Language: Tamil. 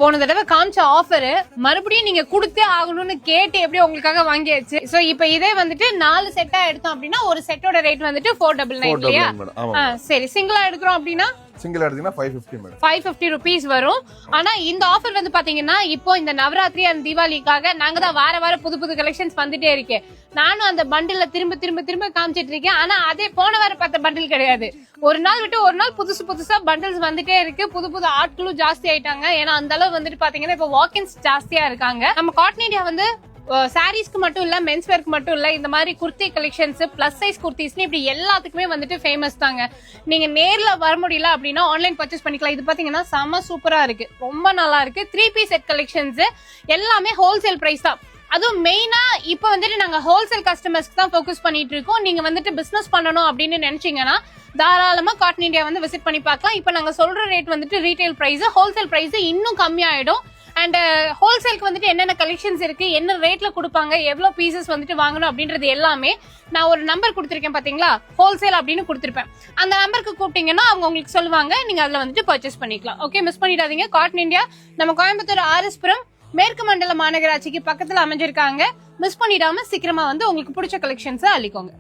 போன தடவை காமிச்ச ஆஃபர் மறுபடியும் நீங்க கொடுத்தே ஆகணும்னு கேட்டு எப்படி உங்களுக்காக வாங்கியாச்சு. சோ இப்போ இதே வந்துட்டு 4 செட்டா எடுத்தோம் அப்படின்னா ஒரு செட்டோட ரேட் வந்துட்டு 499 இல்லையா? சரி, சிங்கிளா எடுக்கிறோம் அப்படின்னா சிங்கிள் எடுத்தீங்கன்னா 550 மேடம். 550 rupees வரும். ஆனா இந்த ஆஃபர் வந்து பாத்தீங்கன்னா இப்போ இந்த நவராத்திரி அண்ட் தீபாவளிக்காக நாங்க தான் வார புது புது கலெக்ஷன்ஸ் வந்துட்டே இருக்கு. நானும் அந்த பண்டில்ல திரும்ப காமிச்சிட்டு இருக்கேன். ஆனா அதே போன வாரம் பார்த்த பண்டில் கிடையாது. ஒரு நாள் விட்டு ஒரு நாள் புதுசா பண்டில்ஸ் வந்துட்டே இருக்கு. புது ஆட்களும் ஜாஸ்தி ஆயிட்டாங்க. ஏன்னா அந்த அளவு வந்துட்டு பாத்தீங்கன்னா இப்போ வாக்கின்ஸ் ஜாஸ்தியா இருக்காங்க. நம்ம காட்டன் இந்தியா வந்து சாரீஸ்க்கு மட்டும் இல்ல, மென்ஸ் வேர்க்கு மட்டும் இல்ல, இந்த மாதிரி குர்த்தி கலெக்ஷன்ஸ், பிளஸ் சைஸ் குர்த்திஸ்னு இப்படி எல்லாத்துக்குமே வந்துட்டு ஃபேமஸ் தாங்க. நீங்க நேர்ல வர முடியல அப்படின்னா ஆன்லைன் பர்ச்சேஸ் பண்ணிக்கலாம். இது பாத்தீங்கன்னா செம சூப்பரா இருக்கு, ரொம்ப நல்லா இருக்கு. 3 பீஸ் செட் கலெக்ஷன்ஸ் எல்லாமே ஹோல்சேல் பிரைஸ் தான். அதுவும் மெயினா இப்ப வந்துட்டு நாங்க ஹோல்சேல் கஸ்டமர்ஸ்க்கு தான் ஃபோக்கஸ் பண்ணிட்டு இருக்கோம். நீங்க வந்துட்டு பிசினஸ் பண்ணணும் அப்படின்னு நினைச்சீங்கன்னா தாராளமா காட்டன் இந்தியா வந்து விசிட் பண்ணி பார்க்கலாம். இப்ப நாங்க சொல்ற ரேட் வந்துட்டு ரீட்டைல் பிரைஸ், ஹோல்சேல் பிரைஸ் இன்னும் கம்மியாயிடும். அண்ட் ஹோல்சேலுக்கு வந்துட்டு என்னென்ன கலெக்ஷன்ஸ் இருக்கு, என்ன ரேட்ல கொடுப்பாங்க, எவ்வளவு பீசஸ் வந்துட்டு வாங்கணும் அப்படின்றது எல்லாமே நான் ஒரு நம்பர் கொடுத்திருக்கேன் பாத்தீங்களா, ஹோல்சேல் அப்படின்னு கொடுத்திருப்பேன். அந்த நம்பருக்கு கூப்பிட்டீங்கன்னா அவங்க உங்களுக்கு சொல்லுவாங்க, நீங்க அதுல வந்துட்டு பர்ச்சேஸ் பண்ணிக்கலாம். ஓகே, மிஸ் பண்ணிடாதீங்க. காட்டன் இந்தியா நம்ம கோயம்புத்தூர் ஆர்எஸ்புரம் மேற்கு மண்டல மாநகராட்சிக்கு பக்கத்துல அமைஞ்சிருக்காங்க. மிஸ் பண்ணிடாம சீக்கிரமா வந்து உங்களுக்கு பிடிச்ச கலெக்ஷன்ஸ் அள்ளிக்கோங்க.